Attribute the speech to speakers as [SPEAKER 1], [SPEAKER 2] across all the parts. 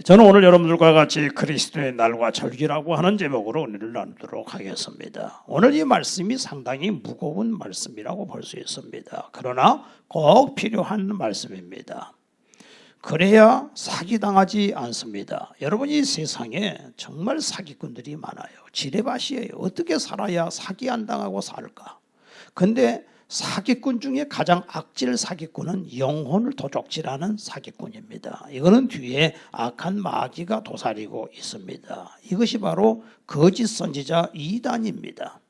[SPEAKER 1] 저는 오늘 여러분들과 같이 그리스도의 날과 절기라고 하는 제목으로 은혜를 나누도록 하겠습니다. 오늘 이 말씀이 상당히 무거운 말씀이라고 볼 수 있습니다. 그러나 꼭 필요한 말씀입니다. 그래야 사기당하지 않습니다. 여러분, 이 세상에 정말 사기꾼들이 많아요. 지뢰밭이에요. 어떻게 살아야 사기 안 당하고 살까? 근데 사기꾼 중에 가장 악질 사기꾼은 영혼을 도적질하는 사기꾼입니다. 이거는 뒤에 악한 마귀가 도사리고 있습니다. 이것이 바로 거짓 선지자 이단입니다.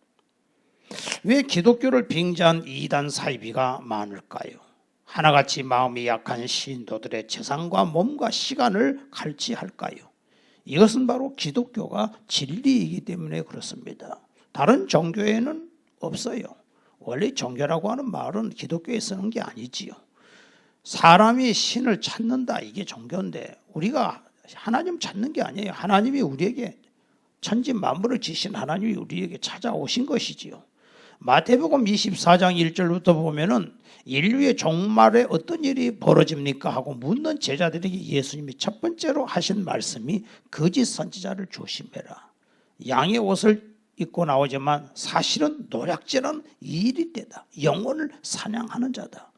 [SPEAKER 1] 왜 기독교를 빙자한 이단 사이비가 많을까요? 하나같이 마음이 약한 신도들의 재산과 몸과 시간을 갈취할까요? 이것은 바로 기독교가 진리이기 때문에 그렇습니다. 다른 종교에는 없어요. 원래 종교라고 하는 말은 기독교에 쓰는 게 아니지요. 사람이 신을 찾는다, 이게 종교인데 우리가 하나님 찾는 게 아니에요. 하나님이 우리에게 천지 만물을 지신 하나님이 우리에게 찾아오신 것이지요. 마태복음 24장 1절부터 보면은 인류의 종말에 어떤 일이 벌어집니까 하고 묻는 제자들에게 예수님이 첫 번째로 하신 말씀이 거짓 선지자를 조심해라. 양의 옷을 입고 나오지만 사실은 노략질하는 이일이 때다. 영혼을 사냥하는 자다.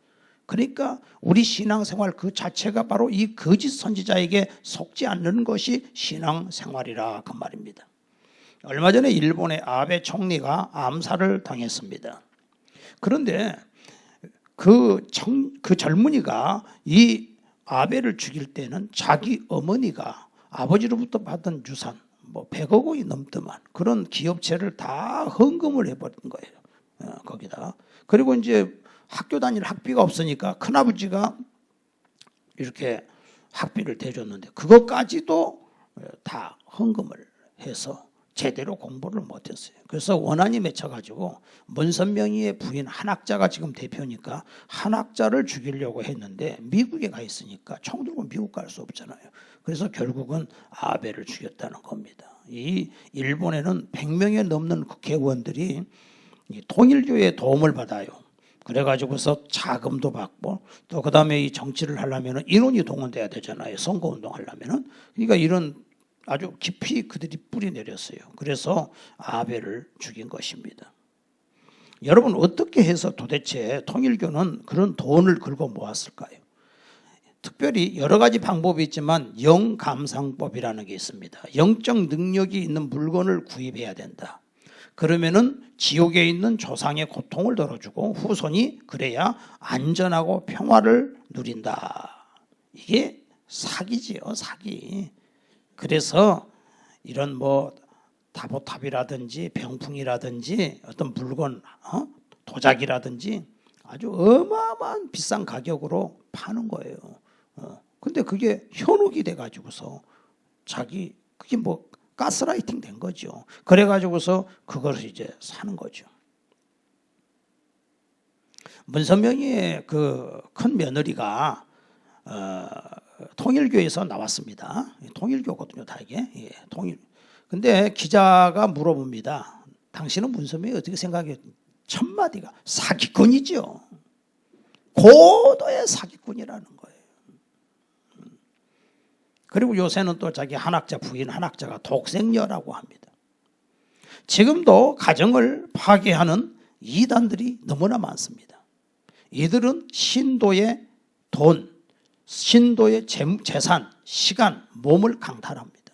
[SPEAKER 1] 그러니까 우리 신앙생활 그 자체가 바로 이 거짓 선지자에게 속지 않는 것이 신앙생활이라 그 말입니다. 얼마 전에 일본의 아베 총리가 암살을 당했습니다. 그런데 그 젊은이가 이 아베를 죽일 때는 자기 어머니가 아버지로부터 받은 유산 100억 원이 넘더만 그런 기업체를 다 헌금을 해버린 거예요. 거기다. 그리고 이제 학교 다닐 학비가 없으니까 큰아버지가 이렇게 학비를 대줬는데 그것까지도 다 헌금을 해서 제대로 공부를 못했어요. 그래서 원한이 맺혀가지고 문선명이의 부인 한학자가 지금 대표니까 한학자를 죽이려고 했는데 미국에 가 있으니까 총 들고 미국 갈 수 없잖아요. 그래서 결국은 아베를 죽였다는 겁니다. 이 일본에는 100명에 넘는 국회의원들이 통일교의 도움을 받아요. 그래가지고서 자금도 받고 또 그다음에 이 정치를 하려면 인원이 동원돼야 되잖아요. 선거운동 하려면은. 그러니까 이런 아주 깊이 그들이 뿌리 내렸어요. 그래서 아베를 죽인 것입니다. 여러분, 어떻게 해서 도대체 통일교는 그런 돈을 긁어 모았을까요? 특별히 여러 가지 방법이 있지만 영감상법이라는 게 있습니다. 영적 능력이 있는 물건을 구입해야 된다. 그러면은 지옥에 있는 조상의 고통을 덜어주고 후손이 그래야 안전하고 평화를 누린다. 이게 사기지요, 사기. 그래서 이런 다보탑이라든지 병풍이라든지 어떤 물건, 도자기라든지 아주 어마어마한 비싼 가격으로 파는 거예요. 근데 그게 현혹이 돼가지고서 그게 가스라이팅 된 거죠. 그래가지고서 그걸 이제 사는 거죠. 문선명이의 그 큰 며느리가 통일교에서 나왔습니다. 통일교거든요, 다 이게. 예, 근데 기자가 물어봅니다. 당신은 문선명이 어떻게 생각해요? 첫 마디가 사기꾼이죠. 고도의 사기꾼이라는 거예요. 그리고 요새는 또 자기 한학자 부인 한학자가 독생녀라고 합니다. 지금도 가정을 파괴하는 이단들이 너무나 많습니다. 이들은 신도의 돈, 신도의 재산, 시간, 몸을 강탈합니다.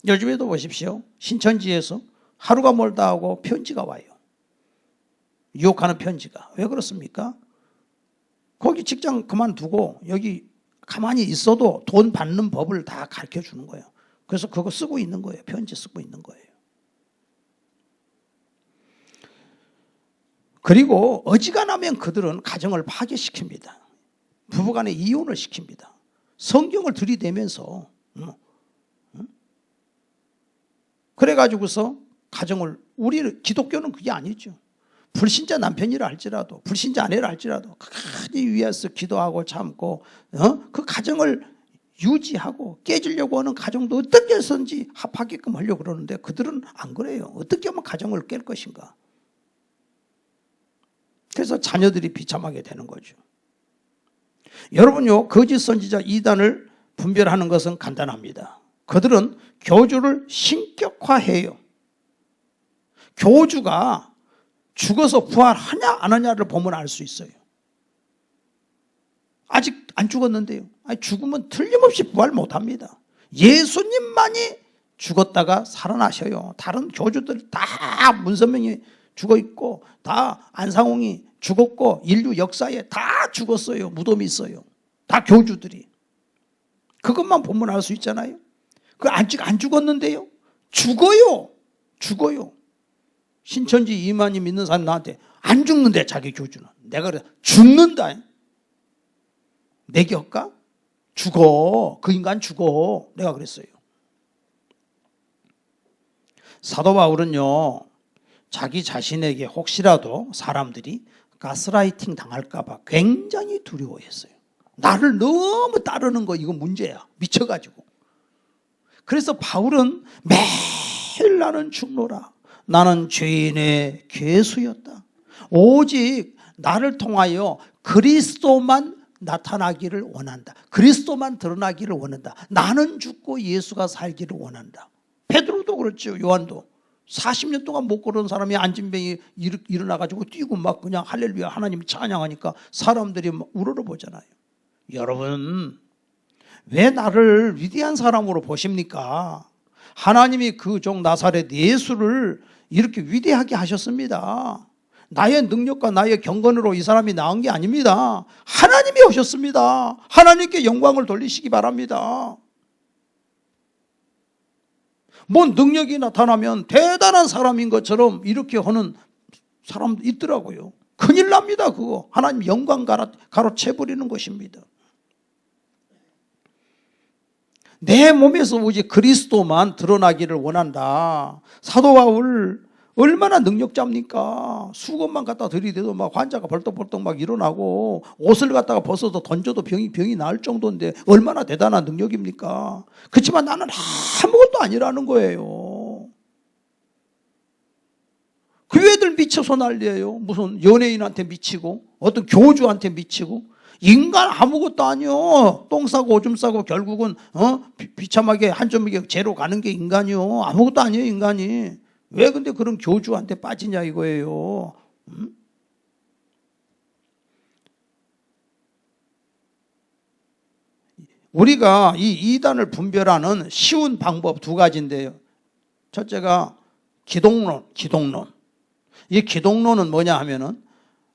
[SPEAKER 1] 요즘에도 보십시오. 신천지에서 하루가 멀다 하고 편지가 와요. 유혹하는 편지가. 왜 그렇습니까? 거기 직장 그만두고 여기 가만히 있어도 돈 받는 법을 다 가르쳐 주는 거예요. 그래서 그거 쓰고 있는 거예요. 편지 쓰고 있는 거예요. 그리고 어지간하면 그들은 가정을 파괴시킵니다. 부부간에 이혼을 시킵니다. 성경을 들이대면서 그래가지고서 우리 기독교는 그게 아니죠. 불신자 남편이라 할지라도 불신자 아내라 할지라도 끝까지 위해서 기도하고 참고 그 가정을 유지하고 깨지려고 하는 가정도 어떻게 해서든지 합하게끔 하려고 그러는데 그들은 안 그래요. 어떻게 하면 가정을 깰 것인가. 그래서 자녀들이 비참하게 되는 거죠. 여러분요, 거짓 선지자 이단을 분별하는 것은 간단합니다. 그들은 교주를 신격화해요. 교주가 죽어서 부활하냐 안 하냐를 보면 알 수 있어요. 아직 안 죽었는데요. 아니, 죽으면 틀림없이 부활 못합니다. 예수님만이 죽었다가 살아나셔요. 다른 교주들 다 문선명이 죽어있고 다 안상홍이 죽었고 인류 역사에 다 죽었어요. 무덤이 있어요. 다 교주들이. 그것만 보면 알 수 있잖아요. 그 아직 안 죽었는데요. 죽어요. 신천지 이만희 믿는 사람 나한테 안 죽는데 자기 교주는. 내가 그래 죽는다. 매길까? 죽어. 그 인간 죽어. 내가 그랬어요. 사도 바울은요, 자기 자신에게 혹시라도 사람들이 가스라이팅 당할까 봐 굉장히 두려워했어요. 나를 너무 따르는 거 이거 문제야. 미쳐가지고. 그래서 바울은 매일 나는 죽노라. 나는 죄인의 괴수였다. 오직 나를 통하여 그리스도만 나타나기를 원한다. 그리스도만 드러나기를 원한다. 나는 죽고 예수가 살기를 원한다. 베드로도 그렇죠. 요한도 40년 동안 못 걸은 사람이 안진병이 일어나가지고 뛰고 막 그냥 할렐루야 하나님 찬양하니까 사람들이 막 우러러보잖아요. 여러분, 왜 나를 위대한 사람으로 보십니까? 하나님이 그 종 나사렛 예수를 이렇게 위대하게 하셨습니다. 나의 능력과 나의 경건으로 이 사람이 나은 게 아닙니다. 하나님이 오셨습니다. 하나님께 영광을 돌리시기 바랍니다. 뭔 능력이 나타나면 대단한 사람인 것처럼 이렇게 하는 사람도 있더라고요. 큰일 납니다. 그거 하나님 영광 가로채버리는 것입니다. 내 몸에서 오직 그리스도만 드러나기를 원한다. 사도 바울 얼마나 능력자입니까? 수건만 갖다 들이대도 막 환자가 벌떡벌떡 막 일어나고 옷을 갖다가 벗어서 던져도 병이 나을 정도인데 얼마나 대단한 능력입니까? 그렇지만 나는 아무것도 아니라는 거예요. 그 애들 미쳐서 난리예요. 무슨 연예인한테 미치고 어떤 교주한테 미치고 인간 아무것도 아니요. 똥 싸고 오줌 싸고 결국은 비참하게 한 점이게 죄로 가는 게 인간이요. 아무것도 아니에요 인간이. 왜 근데 그런 교주한테 빠지냐 이거예요. 우리가 이 이단을 분별하는 쉬운 방법 두 가지인데요. 첫째가 기독론. 이 기독론은 뭐냐 하면은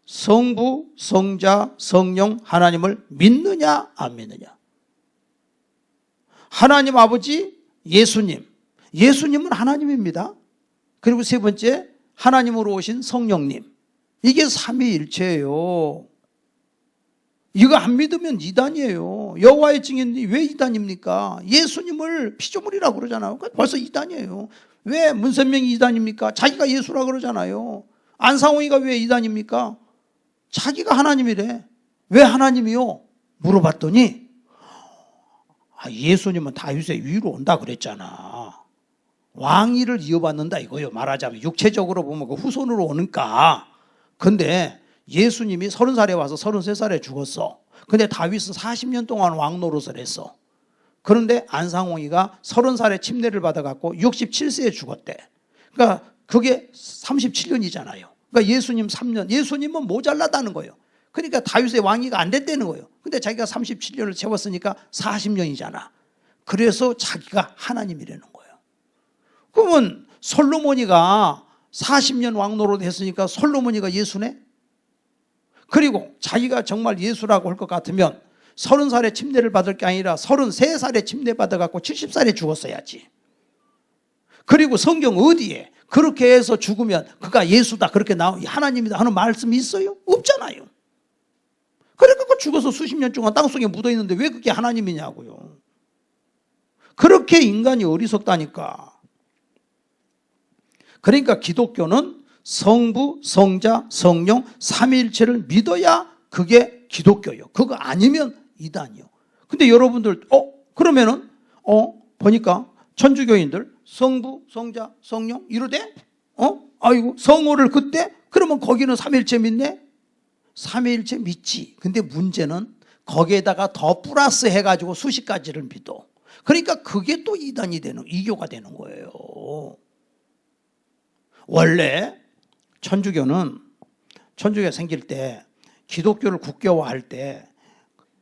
[SPEAKER 1] 성부, 성자, 성령 하나님을 믿느냐 안 믿느냐. 하나님 아버지 예수님은 하나님입니다. 그리고 세 번째 하나님으로 오신 성령님. 이게 삼위일체예요. 이거 안 믿으면 이단이에요. 여호와의 증인이 왜 이단입니까? 예수님을 피조물이라고 그러잖아요. 벌써 이단이에요. 왜 문선명이 이단입니까? 자기가 예수라고 그러잖아요. 안상홍이가 왜 이단입니까? 자기가 하나님이래. 왜 하나님이요? 물어봤더니 예수님은 다윗의 위로 온다 그랬잖아. 왕위를 이어받는다 이거요. 말하자면 육체적으로 보면 그 후손으로 오니까. 근데 예수님이 30살에 와서 33살에 죽었어. 근데 다윗은 40년 동안 왕 노릇을 했어. 그런데 안상홍이가 30살에 침례를 받아갖고 67세에 죽었대. 그러니까 그게 37년이잖아요. 그러니까 예수님 3년. 예수님은 모자라다는 거예요. 그러니까 다윗의 왕위가 안 됐다는 거예요. 근데 자기가 37년을 채웠으니까 40년이잖아. 그래서 자기가 하나님이라는 거예요. 그러면 솔로몬이가 40년 왕노릇 했으니까 솔로몬이가 예수네? 그리고 자기가 정말 예수라고 할 것 같으면 30살에 침례를 받을 게 아니라 33살에 침례 받아갖고 70살에 죽었어야지. 그리고 성경 어디에 그렇게 해서 죽으면 그가 예수다 그렇게 하나님이다 하는 말씀이 있어요? 없잖아요. 그러니까 죽어서 수십 년 동안 땅속에 묻어있는데 왜 그게 하나님이냐고요. 그렇게 인간이 어리석다니까. 그러니까 기독교는 성부, 성자, 성령, 삼위일체를 믿어야 그게 기독교예요. 그거 아니면 이단이요. 근데 여러분들 그러면은 보니까 천주교인들 성부, 성자, 성령 이러대? 아이고 성호를 그때? 그러면 거기는 삼위일체 믿네? 삼위일체 믿지. 근데 문제는 거기에다가 더 플러스 해가지고 수십 가지를 믿어. 그러니까 그게 또 이단이 되는, 이교가 되는 거예요. 원래 천주교가 생길 때, 기독교를 국교화할 때,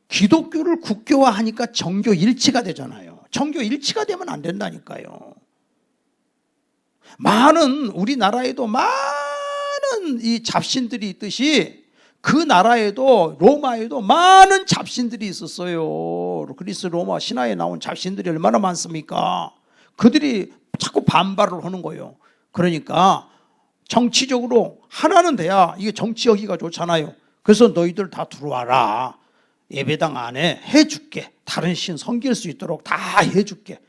[SPEAKER 1] 기독교를 국교화하니까 정교 일치가 되잖아요. 정교 일치가 되면 안 된다니까요. 우리나라에도 많은 이 잡신들이 있듯이 그 나라에도, 로마에도 많은 잡신들이 있었어요. 그리스 로마 신화에 나온 잡신들이 얼마나 많습니까? 그들이 자꾸 반발을 하는 거예요. 그러니까 정치적으로 하나는 돼야 이게 정치 여기가 좋잖아요. 그래서 너희들 다 들어와라. 예배당 안에 해줄게. 다른 신 섬길 수 있도록 다 해줄게.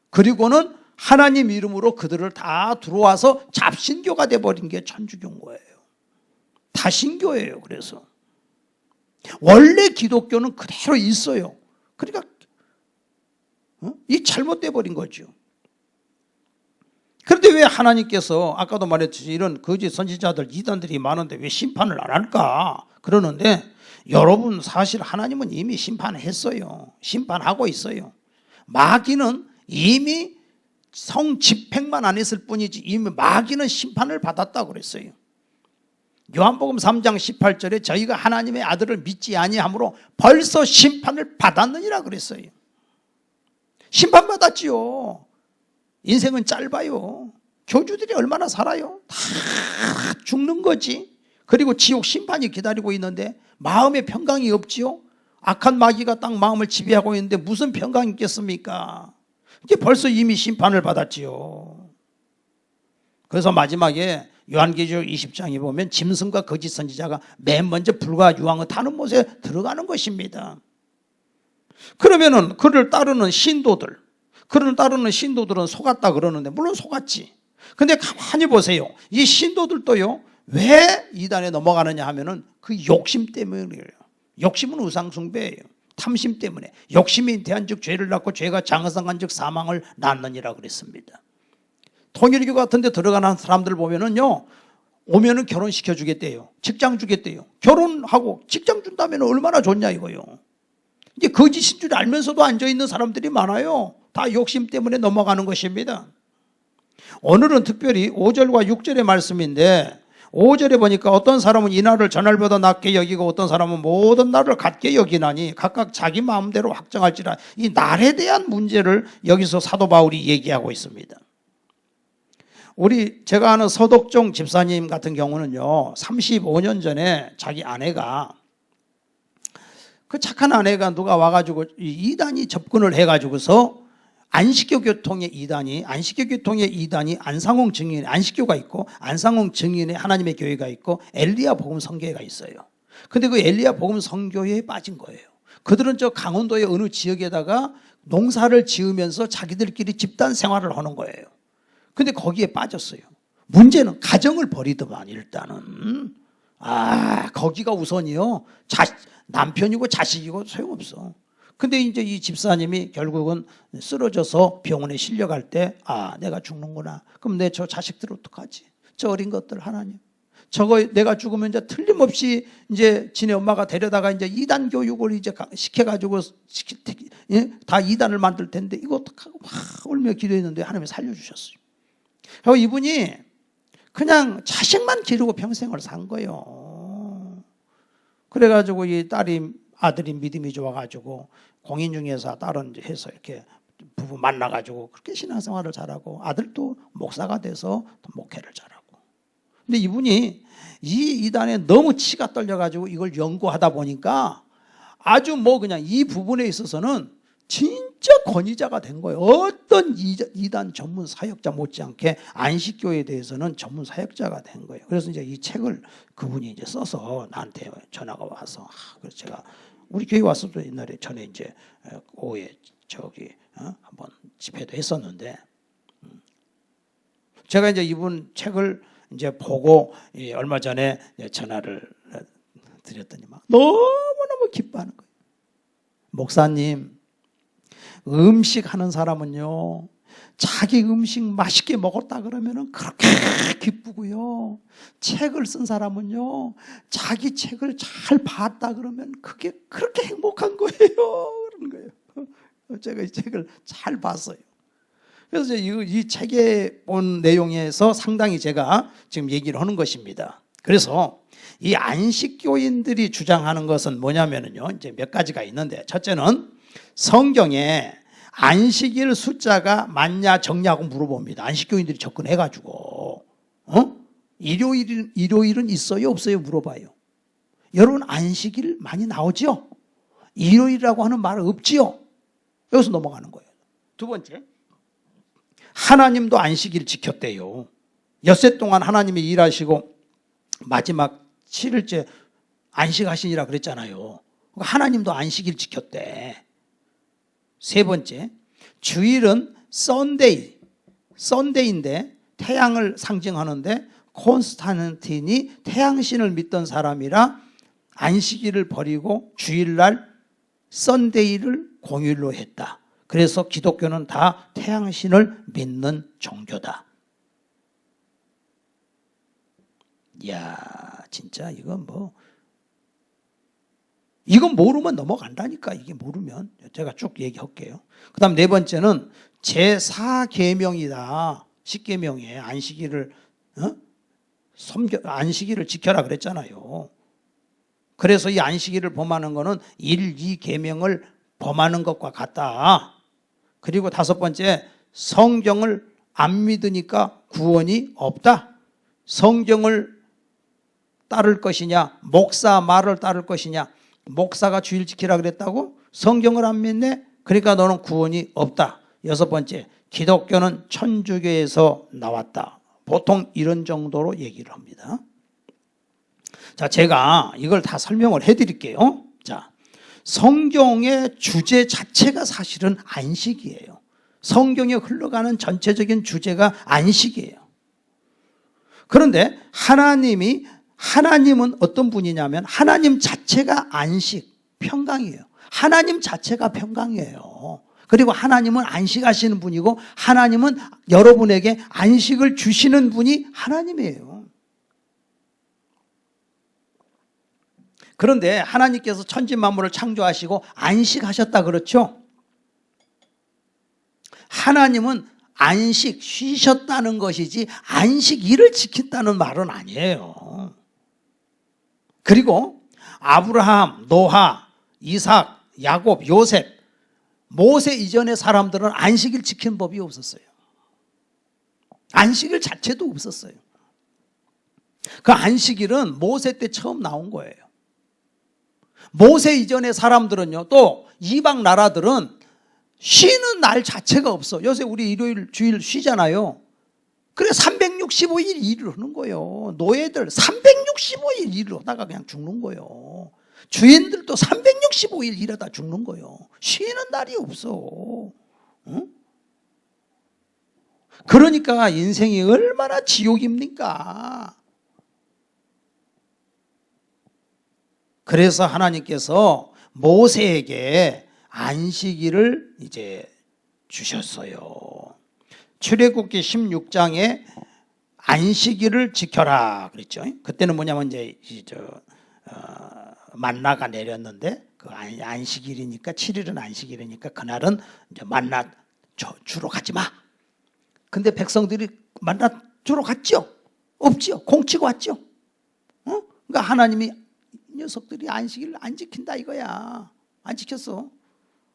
[SPEAKER 1] 그리고는 하나님 이름으로 그들을 다 들어와서 잡신교가 돼버린 게 천주교인 거예요. 다신교예요. 그래서 원래 기독교는 그대로 있어요. 그러니까 이 잘못돼 버린 거죠. 그런데 왜 하나님께서 아까도 말했듯이 이런 거짓 선지자들, 이단들이 많은데 왜 심판을 안 할까? 그러는데 여러분, 사실 하나님은 이미 심판했어요. 심판하고 있어요. 마귀는 이미 성집행만 안 했을 뿐이지 이미 마귀는 심판을 받았다고 그랬어요. 요한복음 3장 18절에 저희가 하나님의 아들을 믿지 아니하므로 벌써 심판을 받았느니라 그랬어요. 심판받았지요. 인생은 짧아요. 교주들이 얼마나 살아요? 다 죽는 거지. 그리고 지옥 심판이 기다리고 있는데 마음에 평강이 없지요. 악한 마귀가 딱 마음을 지배하고 있는데 무슨 평강이 있겠습니까? 이게 벌써 이미 심판을 받았지요. 그래서 마지막에 요한계시록 20장에 보면 짐승과 거짓 선지자가 맨 먼저 불과 유황을 타는 못에 들어가는 것입니다. 그러면은 그를 따르는 신도들은 속았다 그러는데 물론 속았지. 근데 가만히 보세요. 이 신도들도요, 왜 이단에 넘어가느냐 하면은 그 욕심 때문이에요. 욕심은 우상숭배예요. 탐심 때문에. 욕심이 대한즉 죄를 낳고 죄가 장성한즉 사망을 낳느니라 그랬습니다. 통일교 같은 데 들어가는 사람들 보면은요, 오면은 결혼시켜 주겠대요. 직장 주겠대요. 결혼하고 직장 준다면 얼마나 좋냐 이거요. 이제 거짓인 줄 알면서도 앉아있는 사람들이 많아요. 다 욕심 때문에 넘어가는 것입니다. 오늘은 특별히 5절과 6절의 말씀인데 5절에 보니까 어떤 사람은 이 날을 전날보다 낮게 여기고 어떤 사람은 모든 날을 같게 여기나니 각각 자기 마음대로 확정할지라. 이 날에 대한 문제를 여기서 사도 바울이 얘기하고 있습니다. 제가 아는 서덕종 집사님 같은 경우는요, 35년 전에 자기 아내가, 그 착한 아내가 누가 와가지고 이단이 접근을 해가지고서 안식교 교통의 이단이 안상홍 증인, 안식교가 있고 안상홍 증인의 하나님의 교회가 있고 엘리야 복음 성교회가 있어요. 근데 그 엘리야 복음 성교회에 빠진 거예요. 그들은 저 강원도의 어느 지역에다가 농사를 지으면서 자기들끼리 집단 생활을 하는 거예요. 근데 거기에 빠졌어요. 문제는 가정을 버리더만 일단은. 거기가 우선이요. 남편이고 자식이고 소용없어. 근데 이제 이 집사님이 결국은 쓰러져서 병원에 실려갈 때, 내가 죽는구나. 그럼 내 저 자식들 어떡하지? 저 어린 것들 하나님. 저거 내가 죽으면 이제 틀림없이 이제 지네 엄마가 데려다가 이제 이단 교육을 이제 시켜가지고 다 이단을 만들 텐데 이거 어떡하고 막 울며 기도했는데 하나님이 살려주셨어요. 그리고 이분이 그냥 자식만 기르고 평생을 산 거예요. 그래가지고 이 아들이 믿음이 좋아가지고 공인중개사 딸은 해서 이렇게 부부 만나가지고 그렇게 신앙생활을 잘하고 아들도 목사가 돼서 목회를 잘하고. 근데 이분이 이 이단에 너무 치가 떨려가지고 이걸 연구하다 보니까 아주 그냥 이 부분에 있어서는 진짜 권위자가 된 거예요. 어떤 이단 전문 사역자 못지않게 안식교에 대해서는 전문 사역자가 된 거예요. 그래서 이제 이 책을 그분이 이제 써서 나한테 전화가 와서, 그래서 제가 우리 교회 왔어도 옛날에 전에 이제 오후에 한번 집회도 했었는데, 제가 이제 이분 책을 이제 보고 얼마 전에 전화를 드렸더니 막 너무너무 기뻐하는 거예요. 목사님, 음식 하는 사람은요, 자기 음식 맛있게 먹었다 그러면은 그렇게 기쁘고요. 책을 쓴 사람은요, 자기 책을 잘 봤다 그러면 그게 그렇게 행복한 거예요. 그런 거예요. 제가 이 책을 잘 봤어요. 그래서 이 책에 본 내용에서 상당히 제가 지금 얘기를 하는 것입니다. 그래서 이 안식교인들이 주장하는 것은 뭐냐면요, 이제 몇 가지가 있는데, 첫째는 성경에 안식일 숫자가 맞냐 적냐고 물어봅니다. 안식교인들이 접근해가지고 일요일은 있어요 없어요 물어봐요. 여러분 안식일 많이 나오죠? 일요일이라고 하는 말 없지요? 여기서 넘어가는 거예요. 두 번째, 하나님도 안식일 지켰대요. 엿새 동안 하나님이 일하시고 마지막 7일째 안식하시니라 그랬잖아요. 하나님도 안식일 지켰대. 세 번째, 주일은 썬데이인데 태양을 상징하는데 콘스탄틴이 태양신을 믿던 사람이라 안식일을 버리고 주일날 썬데이를 공휴일로 했다. 그래서 기독교는 다 태양신을 믿는 종교다. 이야, 진짜 이건 이건 모르면 넘어간다니까. 이게 모르면 제가 쭉 얘기할게요. 그 다음 네 번째는 제4계명이다. 10계명에 안식일을 지켜라 그랬잖아요. 그래서 이 안식일을 범하는 거는 1, 2계명을 범하는 것과 같다. 그리고 다섯 번째, 성경을 안 믿으니까 구원이 없다. 성경을 따를 것이냐, 목사 말을 따를 것이냐. 목사가 주일 지키라 그랬다고? 성경을 안 믿네? 그러니까 너는 구원이 없다. 여섯 번째, 기독교는 천주교에서 나왔다. 보통 이런 정도로 얘기를 합니다. 자, 제가 이걸 다 설명을 해드릴게요. 자, 성경의 주제 자체가 사실은 안식이에요. 성경에 흘러가는 전체적인 주제가 안식이에요. 그런데 하나님은 어떤 분이냐면 하나님 자체가 안식, 평강이에요. 하나님 자체가 평강이에요. 그리고 하나님은 안식하시는 분이고 하나님은 여러분에게 안식을 주시는 분이 하나님이에요. 그런데 하나님께서 천지 만물을 창조하시고 안식하셨다 그렇죠? 하나님은 안식, 쉬셨다는 것이지 안식일을 지켰다는 말은 아니에요. 그리고 아브라함, 노아, 이삭, 야곱, 요셉, 모세 이전의 사람들은 안식일 지키는 법이 없었어요. 안식일 자체도 없었어요. 그 안식일은 모세 때 처음 나온 거예요. 모세 이전의 사람들은요, 또 이방 나라들은 쉬는 날 자체가 없어. 요새 우리 일요일, 주일 쉬잖아요. 그래 365일 일을 하는 거예요. 노예들 365일 일을 하다가 그냥 죽는 거예요. 주인들도 365일 일하다 죽는 거예요. 쉬는 날이 없어. 응? 그러니까 인생이 얼마나 지옥입니까? 그래서 하나님께서 모세에게 안식일을 이제 주셨어요. 출애굽기 16장에 안식일을 지켜라 그랬죠. 그때는 뭐냐면 이제 만나가 내렸는데 그 안식일이니까 7일은 안식일이니까 그날은 이제 만나 주러 가지 마. 근데 백성들이 만나 주러 갔죠? 없죠? 공치고 왔죠? 그러니까 하나님이 이 녀석들이 안식일을 안 지킨다 이거야. 안 지켰어.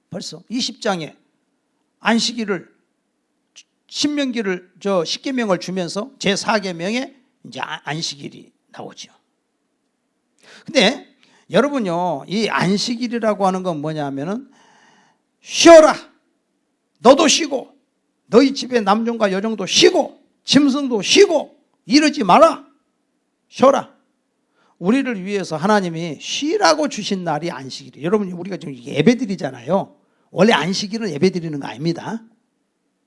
[SPEAKER 1] 벌써 20장에 안식일을 신명기를 10계명을 주면서 제4계명에 이제 안식일이 나오죠. 근데 여러분요, 이 안식일이라고 하는 건 뭐냐면은 쉬어라. 너도 쉬고 너희 집에 남종과 여종도 쉬고 짐승도 쉬고 이러지 마라. 쉬어라. 우리를 위해서 하나님이 쉬라고 주신 날이 안식일이에요. 여러분, 우리가 지금 예배 드리잖아요. 원래 안식일은 예배 드리는 거 아닙니다.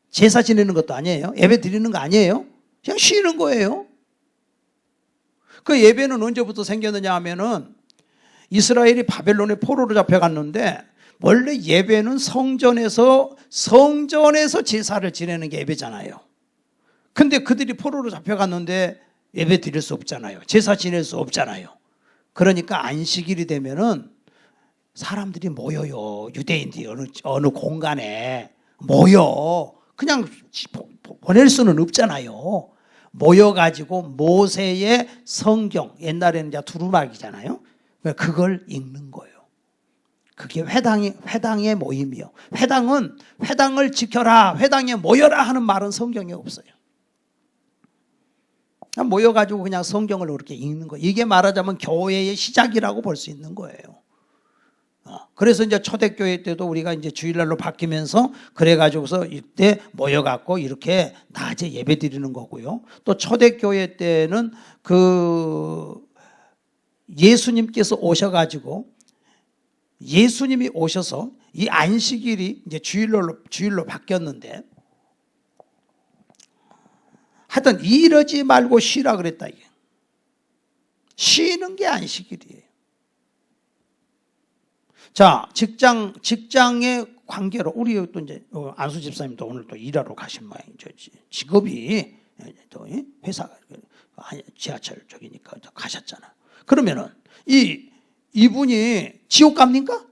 [SPEAKER 1] 제사 지내는 것도 아니에요. 예배 드리는 거 아니에요. 그냥 쉬는 거예요. 그 예배는 언제부터 생겼느냐 하면은 이스라엘이 바벨론에 포로로 잡혀갔는데 원래 예배는 성전에서 제사를 지내는 게 예배잖아요. 근데 그들이 포로로 잡혀갔는데 예배 드릴 수 없잖아요. 제사 지낼 수 없잖아요. 그러니까 안식일이 되면은 사람들이 모여요. 유대인들이 어느 공간에 모여. 그냥 보낼 수는 없잖아요. 모여가지고 모세의 성경, 옛날에는 이제 두루마기잖아요. 그걸 읽는 거예요. 그게 회당의 모임이요. 회당을 지켜라, 회당에 모여라 하는 말은 성경에 없어요. 모여가지고 그냥 성경을 그렇게 읽는 거예요. 이게 말하자면 교회의 시작이라고 볼 수 있는 거예요. 그래서 이제 초대교회 때도 우리가 이제 주일날로 바뀌면서 그래가지고서 이때 모여갖고 이렇게 낮에 예배 드리는 거고요. 또 초대교회 때는 예수님께서 오셔가지고 예수님이 오셔서 이 안식일이 이제 주일로 바뀌었는데 하여튼 이러지 말고 쉬라 그랬다 이게. 쉬는 게 안식일이에요. 자, 직장의 관계로 우리 또 이제 안수 집사님도 오늘 또 일하러 가신 모양이죠. 직업이 또 회사 지하철 쪽이니까 가셨잖아. 그러면은 이분이 지옥 갑니까?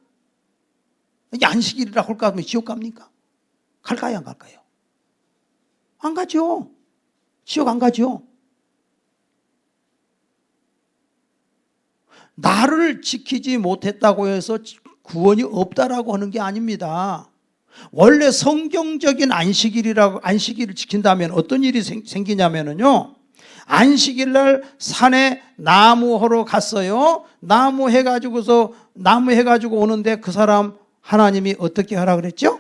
[SPEAKER 1] 이게 안식일이라 할까 하면 지옥 갑니까? 갈까요, 안 갈까요? 안 가죠. 지옥 안 가죠. 나를 지키지 못했다고 해서 구원이 없다라고 하는 게 아닙니다. 원래 성경적인 안식일을 지킨다면 어떤 일이 생기냐면요. 안식일 날 산에 나무하러 갔어요. 나무 해가지고 오는데 그 사람 하나님이 어떻게 하라 그랬죠?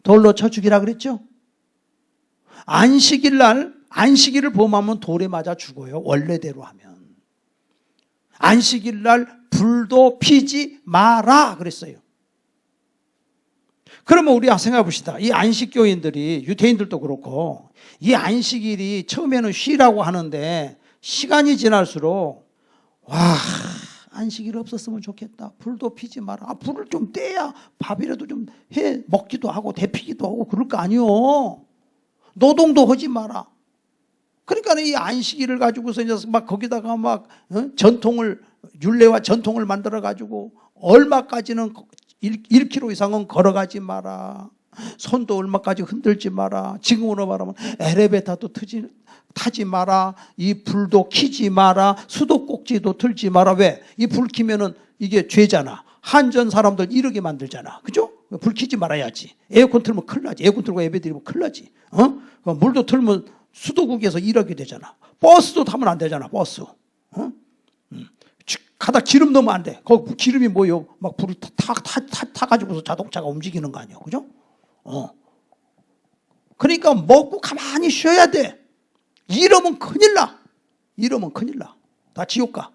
[SPEAKER 1] 돌로 쳐 죽이라 그랬죠? 안식일을 범하면 돌에 맞아 죽어요. 원래대로 하면. 안식일 날 불도 피지 마라 그랬어요. 그러면 우리 생각해 봅시다. 이 안식교인들이, 유대인들도 그렇고, 이 안식일이 처음에는 쉬라고 하는데 시간이 지날수록 안식일 없었으면 좋겠다. 불도 피지 마라. 불을 좀 떼야 밥이라도 좀 해 먹기도 하고 데피기도 하고 그럴 거 아니요. 노동도 하지 마라. 그러니까 이 안식일을 가지고서 이제 막 거기다가 율례와 전통을 만들어 가지고 얼마까지는 1km 이상은 걸어가지 마라. 손도 얼마까지 흔들지 마라. 지금으로 말하면 엘리베이터도 타지 마라. 이 불도 켜지 마라. 수도꼭지도 틀지 마라. 왜? 이 불 켜면은 이게 죄잖아. 한전 사람들 이러게 만들잖아. 그죠? 불 켜지 말아야지. 에어컨 틀면 큰일 나지. 에어컨 틀고 예배 드리면 큰일 나지. 물도 틀면 수도국에서 일하게 되잖아. 버스도 타면 안 되잖아. 버스. 가다 기름 넣으면 안 돼. 거기 기름이 뭐요? 막 불을 타가지고서 자동차가 움직이는 거 아니야. 그죠? 그러니까 먹고 가만히 쉬어야 돼. 이러면 큰일 나. 다 지옥 가.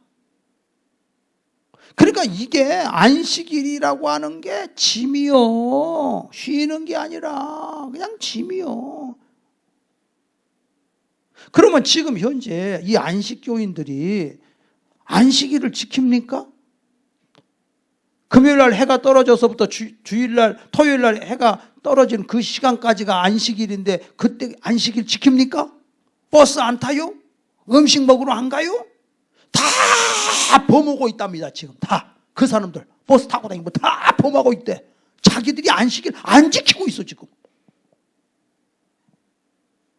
[SPEAKER 1] 그러니까 이게 안식일이라고 하는 게 짐이요. 쉬는 게 아니라 그냥 짐이요. 그러면 지금 현재 이 안식교인들이 안식일을 지킵니까? 금요일날 해가 떨어져서부터 주일날, 토요일날 해가 떨어지는 그 시간까지가 안식일인데 그때 안식일 지킵니까? 버스 안 타요? 음식 먹으러 안 가요? 다 범하고 있답니다. 지금 다. 그 사람들 버스 타고 다니고 다 범하고 있대. 자기들이 안식일 안 지키고 있어. 지금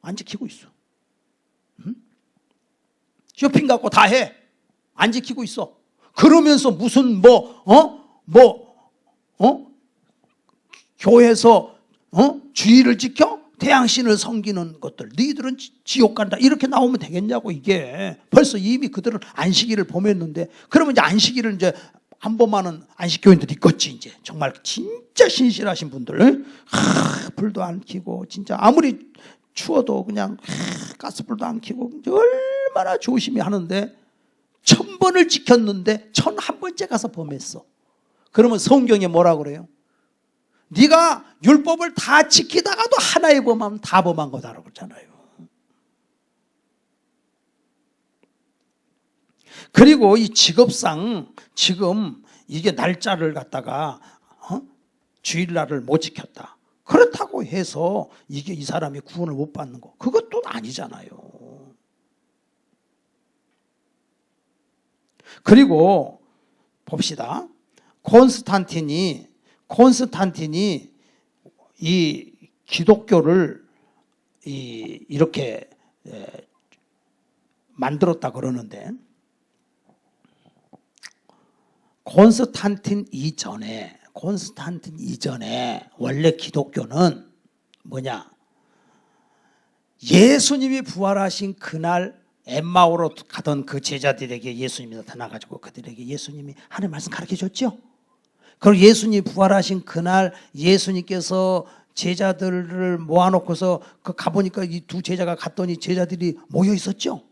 [SPEAKER 1] 안 지키고 있어. 쇼핑 갖고 다 해. 안 지키고 있어. 그러면서 무슨 교회에서 주의를 지켜? 태양신을 섬기는 것들. 너희들은 지옥 간다. 이렇게 나오면 되겠냐고 이게. 벌써 이미 그들은 안식일을 범했는데 그러면 이제 안식일을 이제 한 번만은 안식교인들이 있겠지 이제. 정말 진짜 신실하신 분들. 불도 안 켜고 진짜 아무리 추워도 그냥 가스불도 안 켜고 얼마나 조심히 하는데 1000번을 지켰는데 1001번째 가서 범했어. 그러면 성경에 뭐라 그래요? 네가 율법을 다 지키다가도 하나에 범하면 다 범한 거다라고 그러잖아요. 그리고 이 직업상 지금 이게 날짜를 갖다가 주일날을 못 지켰다. 그렇다고 해서 이게 이 사람이 구원을 못 받는 거, 그것도 아니잖아요. 그리고 봅시다. 콘스탄틴이 이 기독교를 이렇게 만들었다 그러는데, 콘스탄틴 이전에 원래 기독교는 뭐냐? 예수님이 부활하신 그날 엠마오로 가던 그 제자들에게 예수님이 나타나가지고 그들에게 예수님이 하나님 말씀 가르쳐 줬죠. 그리고 예수님이 부활하신 그날 예수님께서 제자들을 모아놓고서 가보니까 이 두 제자가 갔더니 제자들이 모여 있었죠.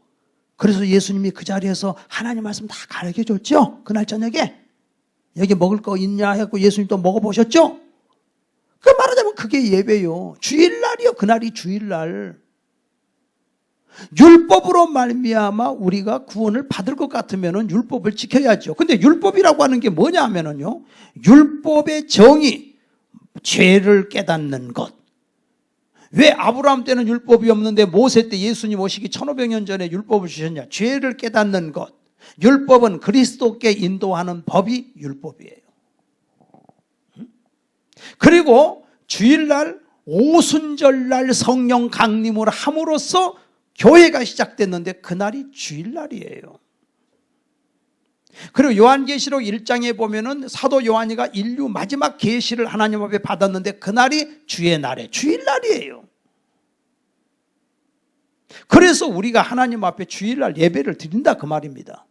[SPEAKER 1] 그래서 예수님이 그 자리에서 하나님 말씀 다 가르쳐 줬죠. 그날 저녁에 여기 먹을 거 있냐 했고 예수님 또 먹어보셨죠. 그 말하자면 그게 예배요. 주일날이요. 그날이 주일날. 율법으로 말미암아 우리가 구원을 받을 것 같으면은 율법을 지켜야죠. 근데 율법이라고 하는 게 뭐냐 하면은요, 율법의 정의, 죄를 깨닫는 것. 왜 아브라함 때는 율법이 없는데 모세 때 예수님 오시기 1500년 전에 율법을 주셨냐? 죄를 깨닫는 것. 율법은 그리스도께 인도하는 법이 율법이에요. 그리고 주일날 오순절날 성령 강림을 함으로써 교회가 시작됐는데 그날이 주일날이에요. 그리고 요한계시록 1장에 보면은 사도 요한이가 인류 마지막 계시를 하나님 앞에 받았는데 그날이 주의 날에 주일날이에요. 그래서 우리가 하나님 앞에 주일날 예배를 드린다 그 말입니다.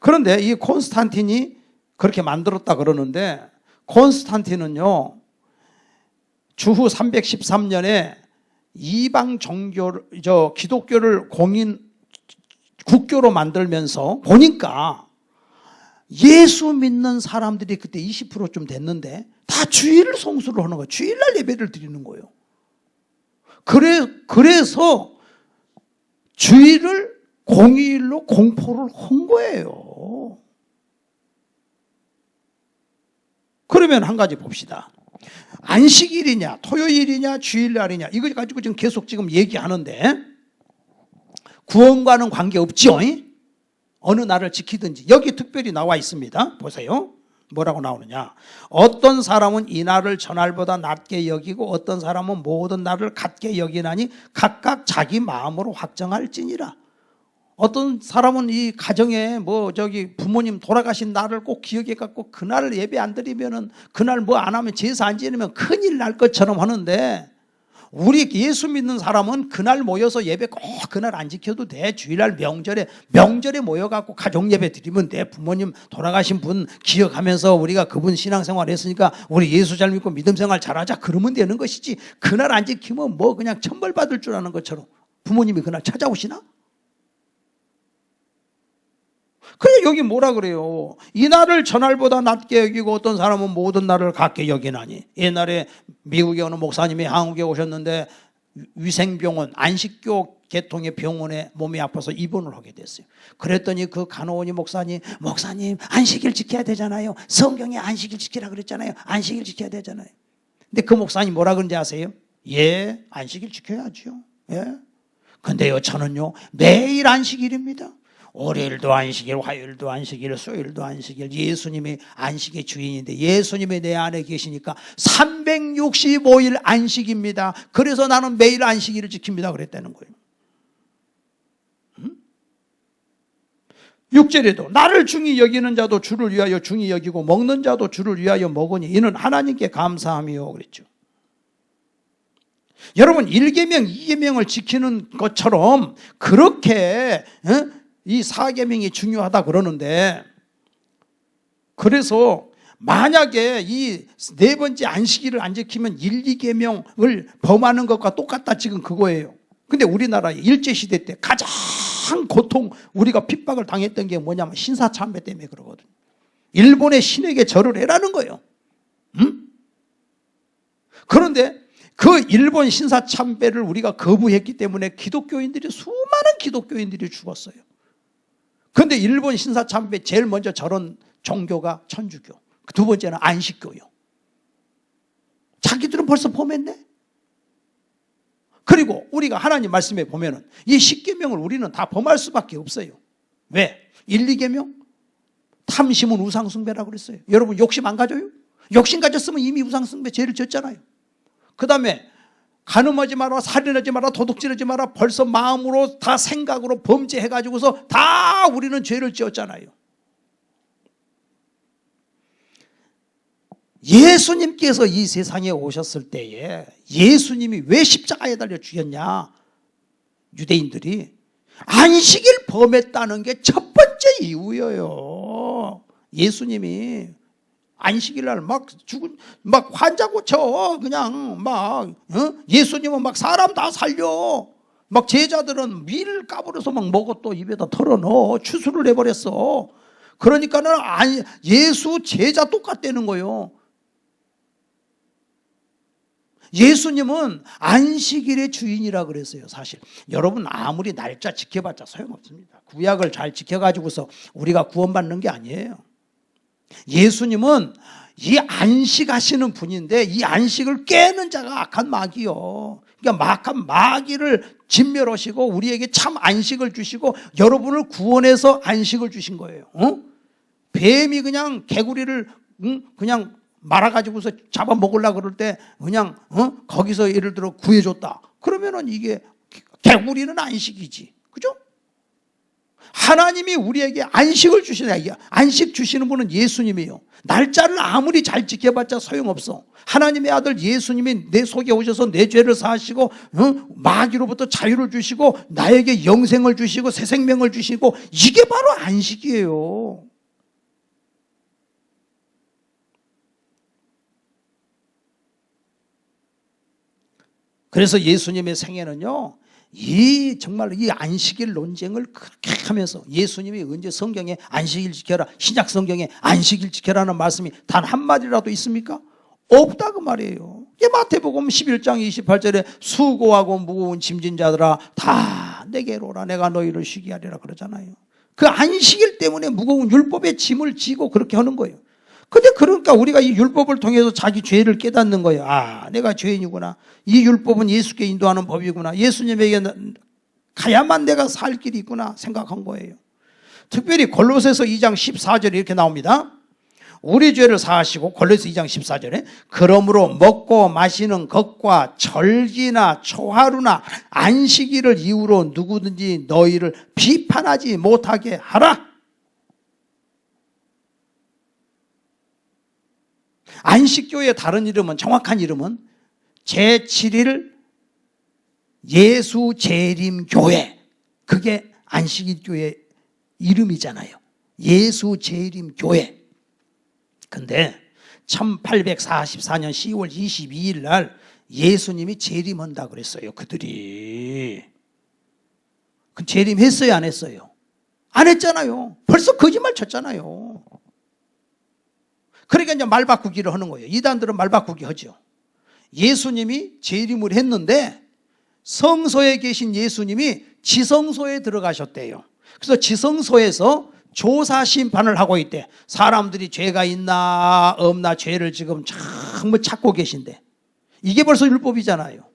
[SPEAKER 1] 그런데 이 콘스탄틴이 그렇게 만들었다 그러는데, 콘스탄틴은요 주후 313년에 이방 기독교를 국교로 만들면서 보니까 예수 믿는 사람들이 그때 20%쯤 됐는데 다 주일 성수를 하는 거예요. 주일날 예배를 드리는 거예요. 그래서 주일을 공휴일로 공포를 한 거예요. 그러면 한 가지 봅시다. 안식일이냐, 토요일이냐, 주일날이냐, 이거 가지고 지금 계속 얘기하는데 구원과는 관계없죠. 어느 날을 지키든지. 여기 특별히 나와 있습니다. 보세요. 뭐라고 나오느냐? 어떤 사람은 이 날을 저날보다 낮게 여기고 어떤 사람은 모든 날을 같게 여기나니 각각 자기 마음으로 확정할지니라. 어떤 사람은 이 가정에 부모님 돌아가신 날을 꼭 기억해 갖고 그날 예배 안 드리면은, 그날 안 하면 제사 안 지내면 큰일 날 것처럼 하는데, 우리 예수 믿는 사람은 그날 모여서 예배 꼭 그날 안 지켜도 돼. 주일날 명절에 모여 갖고 가족 예배 드리면 돼. 부모님 돌아가신 분 기억하면서 우리가 그분 신앙생활 했으니까 우리 예수 잘 믿고 믿음 생활 잘하자, 그러면 되는 것이지. 그날 안 지키면 그냥 천벌 받을 줄 아는 것처럼 부모님이 그날 찾아오시나? 그래, 여기 뭐라 그래요? 이 날을 저날보다 낮게 여기고 어떤 사람은 모든 날을 같게 여기나니. 옛날에 미국에 어느 목사님이 한국에 오셨는데 위생병원, 안식교 계통의 병원에 몸이 아파서 입원을 하게 됐어요. 그랬더니 그 간호원이 목사님 안식일 지켜야 되잖아요. 성경에 안식일 지키라 그랬잖아요. 안식일 지켜야 되잖아요. 근데 그 목사님 뭐라 그런지 아세요? 예, 안식일 지켜야죠. 예. 근데요, 저는요 매일 안식일입니다. 월요일도 안식일, 화요일도 안식일, 수요일도 안식일. 예수님이 안식의 주인인데 예수님이 내 안에 계시니까 365일 안식입니다. 그래서 나는 매일 안식일을 지킵니다 그랬다는 거예요. 6절에도 나를 중히 여기는 자도 주를 위하여 중히 여기고 먹는 자도 주를 위하여 먹으니 이는 하나님께 감사함이요 그랬죠. 여러분, 1계명, 2계명을 지키는 것처럼 그렇게 이 4계명이 중요하다 그러는데, 그래서 만약에 이 네 번째 안식일을 안 지키면 1, 2계명을 범하는 것과 똑같다, 지금 그거예요. 근데 우리나라 일제시대 때 가장 우리가 핍박을 당했던 게 뭐냐면 신사참배 때문에 그러거든. 일본의 신에게 절을 해라는 거예요. 그런데 그 일본 신사참배를 우리가 거부했기 때문에 수많은 기독교인들이 죽었어요. 그런데 일본 신사참배 제일 먼저 저런 종교가 천주교, 두 번째는 안식교요. 자기들은 벌써 범했네. 그리고 우리가 하나님 말씀에 보면은 이 10계명을 우리는 다 범할 수밖에 없어요. 왜? 1, 2계명? 탐심은 우상숭배라고 그랬어요. 여러분 욕심 안 가져요? 욕심 가졌으면 이미 우상숭배 죄를 졌잖아요. 그 다음에 간음하지 마라, 살인하지 마라, 도둑질하지 마라, 벌써 마음으로 다 생각으로 범죄해가지고서 다 우리는 죄를 지었잖아요. 예수님께서 이 세상에 오셨을 때에 예수님이 왜 십자가에 달려 죽였냐? 유대인들이 안식일 범했다는 게 첫 번째 이유예요. 예수님이 안식일 날 막 환자 고쳐, 그냥 예수님은 막 사람 다 살려. 막 제자들은 밀 까버려서 막 먹어 또 입에다 털어넣어. 추수를 해버렸어. 그러니까는 예수 제자 똑같다는 거예요. 예수님은 안식일의 주인이라 그랬어요. 사실 여러분 아무리 날짜 지켜봤자 소용없습니다. 구약을 잘 지켜가지고서 우리가 구원받는 게 아니에요. 예수님은 이 안식하시는 분인데 이 안식을 깨는 자가 악한 마귀요. 그러니까 악한 마귀를 진멸하시고 우리에게 참 안식을 주시고 여러분을 구원해서 안식을 주신 거예요. 뱀이 그냥 개구리를 그냥 말아가지고서 잡아먹으려고 그럴 때 그냥 거기서 예를 들어 구해줬다. 그러면은 이게 개구리는 안식이지. 그죠? 하나님이 우리에게 안식을 주시냐. 안식 주시는 분은 예수님이에요. 날짜를 아무리 잘 지켜봤자 소용없어. 하나님의 아들 예수님이 내 속에 오셔서 내 죄를 사하시고 마귀로부터 자유를 주시고 나에게 영생을 주시고 새 생명을 주시고 이게 바로 안식이에요. 그래서 예수님의 생애는요, 정말 이 안식일 논쟁을 그렇게 하면서 예수님이 언제 성경에 안식일 지켜라, 신약 성경에 안식일 지켜라는 말씀이 단 한마디라도 있습니까? 없다고 말이에요. 마태복음 11장 28절에 수고하고 무거운 짐진 자들아 다 내게로 오라 내가 너희를 쉬게 하리라 그러잖아요. 그 안식일 때문에 무거운 율법의 짐을 지고 그렇게 하는 거예요. 근데 그러니까 우리가 이 율법을 통해서 자기 죄를 깨닫는 거예요. 내가 죄인이구나. 이 율법은 예수께 인도하는 법이구나. 예수님에게 가야만 내가 살 길이 있구나 생각한 거예요. 특별히 골로새서 2장 14절에 이렇게 나옵니다. 우리 죄를 사하시고 골로새 2장 14절에 그러므로 먹고 마시는 것과 절기나 초하루나 안식일을 이유로 누구든지 너희를 비판하지 못하게 하라. 안식교의 다른 이름은, 정확한 이름은 제7일 예수재림교회. 그게 안식일교회 이름이잖아요. 예수재림교회. 근데 1844년 10월 22일 날 예수님이 재림한다 그랬어요. 그들이. 그 재림했어요, 안 했어요? 안 했잖아요. 벌써 거짓말 쳤잖아요. 그러니까 이제 말 바꾸기를 하는 거예요. 이단들은 말 바꾸기 하죠. 예수님이 재림을 했는데 성소에 계신 예수님이 지성소에 들어가셨대요. 그래서 지성소에서 조사 심판을 하고 있대. 사람들이 죄가 있나 없나 죄를 지금 전부 찾고 계신데 이게 벌써 율법이잖아요.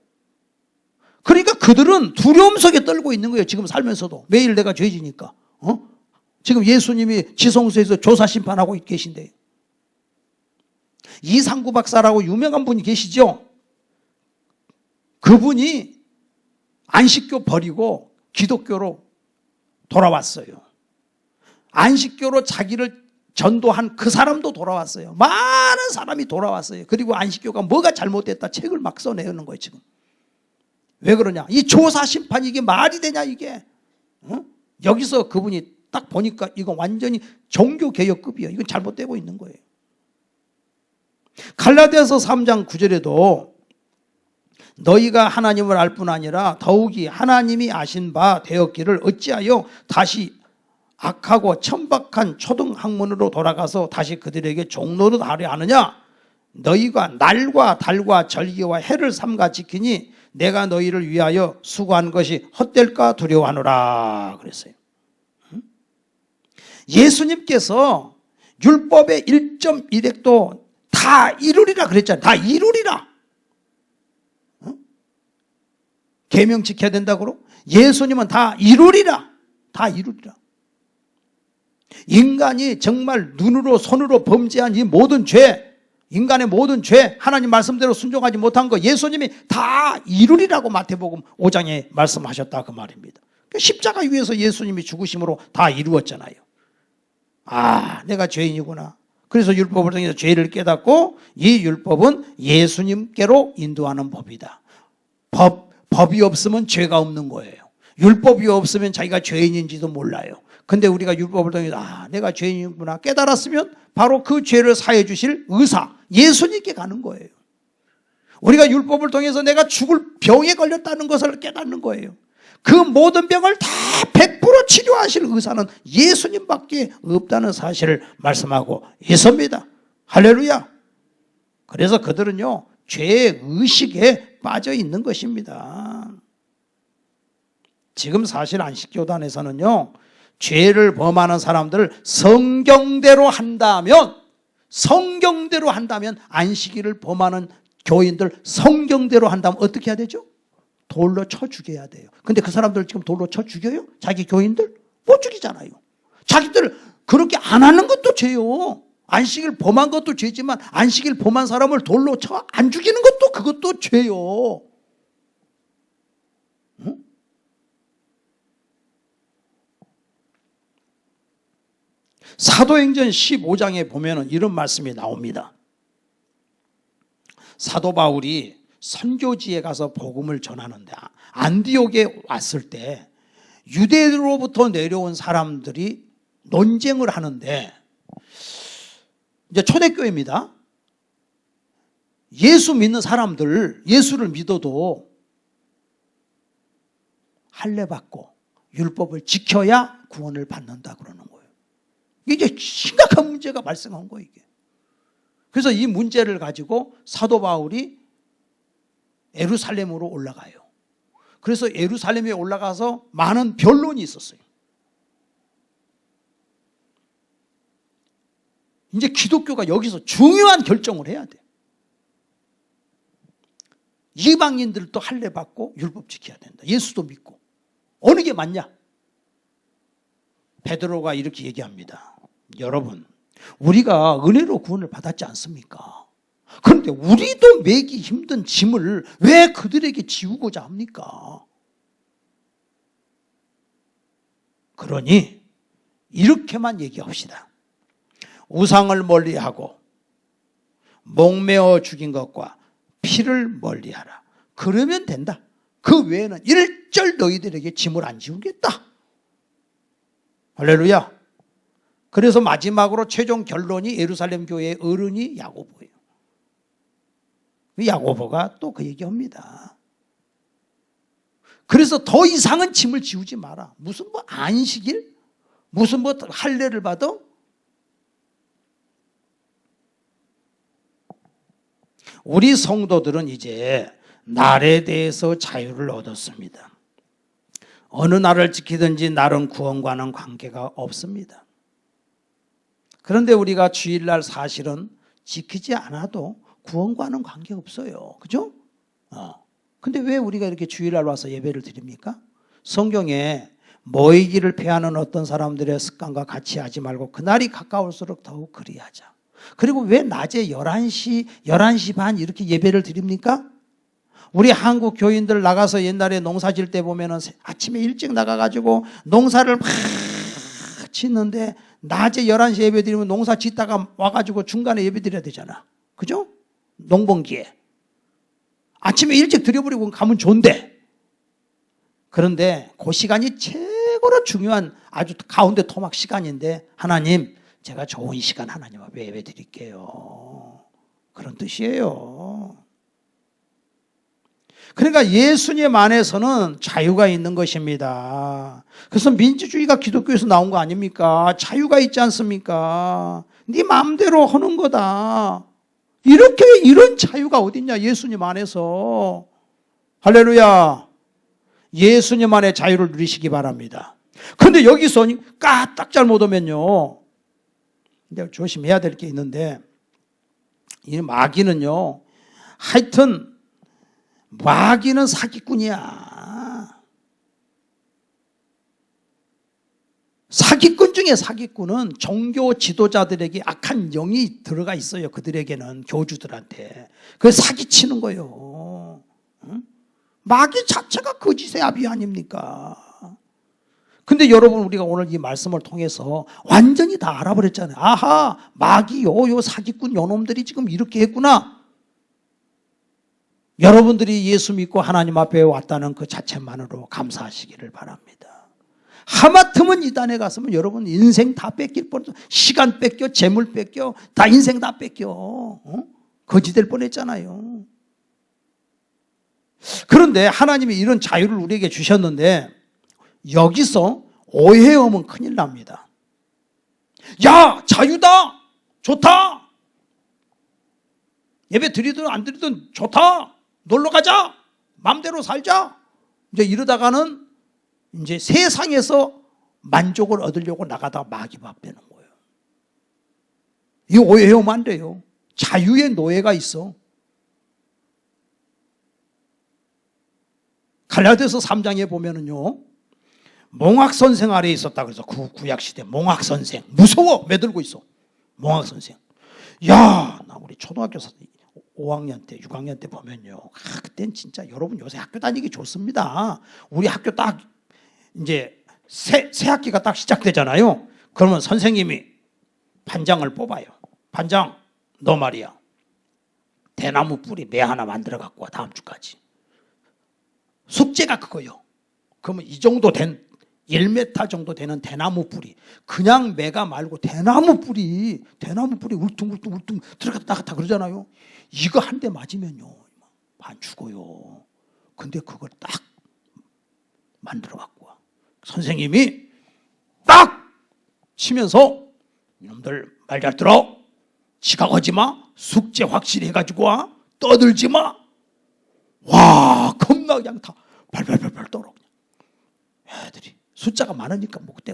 [SPEAKER 1] 그러니까 그들은 두려움 속에 떨고 있는 거예요. 지금 살면서도 매일 내가 죄지니까. 지금 예수님이 지성소에서 조사 심판하고 계신데요. 이상구 박사라고 유명한 분이 계시죠. 그분이 안식교 버리고 기독교로 돌아왔어요. 안식교로 자기를 전도한 그 사람도 돌아왔어요. 많은 사람이 돌아왔어요. 그리고 안식교가 뭐가 잘못됐다 책을 막 써내는 거예요. 지금 왜 그러냐, 이 조사 심판 이게 말이 되냐 이게. 여기서 그분이 딱 보니까 이건 완전히 종교개혁급이에요. 이건 잘못되고 있는 거예요. 갈라디아서 3장 9절에도 너희가 하나님을 알 뿐 아니라 더욱이 하나님이 아신 바 되었기를 어찌하여 다시 악하고 천박한 초등학문으로 돌아가서 다시 그들에게 종노릇 하려 하느냐. 너희가 날과 달과 절기와 해를 삼가 지키니 내가 너희를 위하여 수고한 것이 헛될까 두려워하노라 그랬어요. 예수님께서 율법의 1.1획도 다 이루리라 그랬잖아요. 다 이루리라. 계명 지켜야 된다고? 예수님은 다 이루리라. 다 이루리라. 인간이 정말 눈으로 손으로 범죄한 이 모든 죄, 인간의 모든 죄, 하나님 말씀대로 순종하지 못한 거 예수님이 다 이루리라고 마태복음 5장에 말씀하셨다 그 말입니다. 십자가 위에서 예수님이 죽으심으로 다 이루었잖아요. 아, 내가 죄인이구나. 그래서 율법을 통해서 죄를 깨닫고 이 율법은 예수님께로 인도하는 법이다. 법이 없으면 죄가 없는 거예요. 율법이 없으면 자기가 죄인인지도 몰라요. 근데 우리가 율법을 통해서 아, 내가 죄인이구나 깨달았으면 바로 그 죄를 사해 주실 의사 예수님께 가는 거예요. 우리가 율법을 통해서 내가 죽을 병에 걸렸다는 것을 깨닫는 거예요. 그 모든 병을 다 100% 치료하실 의사는 예수님밖에 없다는 사실을 말씀하고 있습니다. 할렐루야. 그래서 그들은요 죄의식에 빠져 있는 것입니다. 지금 사실 안식교단에서는요 죄를 범하는 사람들을 성경대로 한다면 안식일을 범하는 교인들 성경대로 한다면 어떻게 해야 되죠? 돌로 쳐 죽여야 돼요. 근데 그 사람들 지금 돌로 쳐 죽여요? 자기 교인들? 못 죽이잖아요. 자기들 그렇게 안 하는 것도 죄요. 안식일 범한 것도 죄지만 안식일 범한 사람을 돌로 쳐 안 죽이는 것도 그것도 죄요. 응? 사도행전 15장에 보면은 이런 말씀이 나옵니다. 사도 바울이 선교지에 가서 복음을 전하는데 안디옥에 왔을 때 유대로부터 내려온 사람들이 논쟁을 하는데 이제 초대교회입니다. 예수 믿는 사람들 예수를 믿어도 할례 받고 율법을 지켜야 구원을 받는다 그러는 거예요. 이게 심각한 문제가 발생한 거예요. 이게. 그래서 이 문제를 가지고 사도 바울이 예루살렘으로 올라가요. 그래서 예루살렘에 올라가서 많은 변론이 있었어요. 이제 기독교가 여기서 중요한 결정을 해야 돼. 이방인들도 할례 받고 율법 지켜야 된다. 예수도 믿고. 어느 게 맞냐? 베드로가 이렇게 얘기합니다. 여러분, 우리가 은혜로 구원을 받았지 않습니까? 그런데 우리도 매기 힘든 짐을 왜 그들에게 지우고자 합니까? 그러니 이렇게만 얘기합시다. 우상을 멀리하고 목매어 죽인 것과 피를 멀리하라. 그러면 된다. 그 외에는 일절 너희들에게 짐을 안 지우겠다. 할렐루야. 그래서 마지막으로 최종 결론이 예루살렘 교회의 어른이 야고보예요. 야고보가 또 그 얘기합니다. 그래서 더 이상은 짐을 지우지 마라. 무슨 뭐 안식일? 무슨 뭐 할례를 받아? 우리 성도들은 이제 날에 대해서 자유를 얻었습니다. 어느 날을 지키든지 날은 구원과는 관계가 없습니다. 그런데 우리가 주일날 사실은 지키지 않아도 구원과는 관계없어요. 그죠? 근데 왜 우리가 이렇게 주일날 와서 예배를 드립니까? 성경에 모이기를 패하는 어떤 사람들의 습관과 같이 하지 말고 그날이 가까울수록 더욱 그리하자. 그리고 왜 낮에 11시 반 이렇게 예배를 드립니까? 우리 한국 교인들 나가서 옛날에 농사 질 때 보면은 아침에 일찍 나가가지고 농사를 막 짓는데 낮에 11시 예배 드리면 농사 짓다가 와가지고 중간에 예배 드려야 되잖아. 그죠? 농번기에. 아침에 일찍 드려버리고 가면 좋은데. 그런데 그 시간이 최고로 중요한 아주 가운데 토막 시간인데 하나님 제가 좋은 시간 하나님 앞에 예배 드릴게요. 그런 뜻이에요. 그러니까 예수님 안에서는 자유가 있는 것입니다. 그래서 민주주의가 기독교에서 나온 거 아닙니까? 자유가 있지 않습니까? 네 마음대로 하는 거다. 이런 자유가 어딨냐? 예수님 안에서. 할렐루야. 예수님 안에 자유를 누리시기 바랍니다. 그런데 여기서 까딱 잘못 오면요, 근데 조심해야 될 게 있는데, 이 마귀는요, 하여튼 마귀는 사기꾼이야. 사기꾼 중에 사기꾼은 종교 지도자들에게 악한 영이 들어가 있어요. 그들에게는, 교주들한테. 그래서 사기치는 거예요. 마귀 자체가 거짓의 아비 아닙니까? 근데 여러분, 우리가 오늘 이 말씀을 통해서 완전히 다 알아버렸잖아요. 아하, 마귀 요 사기꾼 요 놈들이 지금 이렇게 했구나. 여러분들이 예수 믿고 하나님 앞에 왔다는 그 자체만으로 감사하시기를 바랍니다. 하마터면 이단에 갔으면 여러분 인생 다 뺏길 뻔했어. 시간 뺏겨, 재물 뺏겨, 다 인생 다 뺏겨. 거지될 뻔했잖아요. 그런데 하나님이 이런 자유를 우리에게 주셨는데 여기서 오해하면 큰일 납니다. 야, 자유다, 좋다, 예배 드리든 안 드리든 좋다, 놀러 가자, 마음대로 살자. 이제 이러다가는 이제 세상에서 만족을 얻으려고 나가다가 마귀 밥 되는 거예요. 이 오해하면 안 돼요. 자유의 노예가 있어. 갈라디아서 3장에 보면은요, 몽학 선생 아래에 있었다 그래서 구약 시대 몽학 선생 무서워 매들고 있어. 몽학 선생. 야, 나 우리 초등학교 5학년 때 6학년 때 보면요, 그땐 진짜 여러분 요새 학교 다니기 좋습니다. 우리 학교 딱 이제 새 학기가 딱 시작되잖아요. 그러면 선생님이 반장을 뽑아요. 반장, 너 말이야, 대나무 뿌리 매 하나 만들어 갖고 와, 다음 주까지. 숙제가 그거요. 그러면 이 정도 된 1m 정도 되는 대나무 뿌리, 그냥 매가 말고 대나무 뿌리 울퉁울퉁 들어갔다 나갔다 그러잖아요. 이거 한 대 맞으면요 반 죽어요. 근데 그걸 딱 만들어 갖고 와. 선생님이 딱 치면서, 이놈들 말 잘 들어, 지각하지 마, 숙제 확실히 해가지고 와, 떠들지 마. 와, 겁나 그냥 다 발발발발 떨어. 애들이 숫자가 많으니까 뭐 그때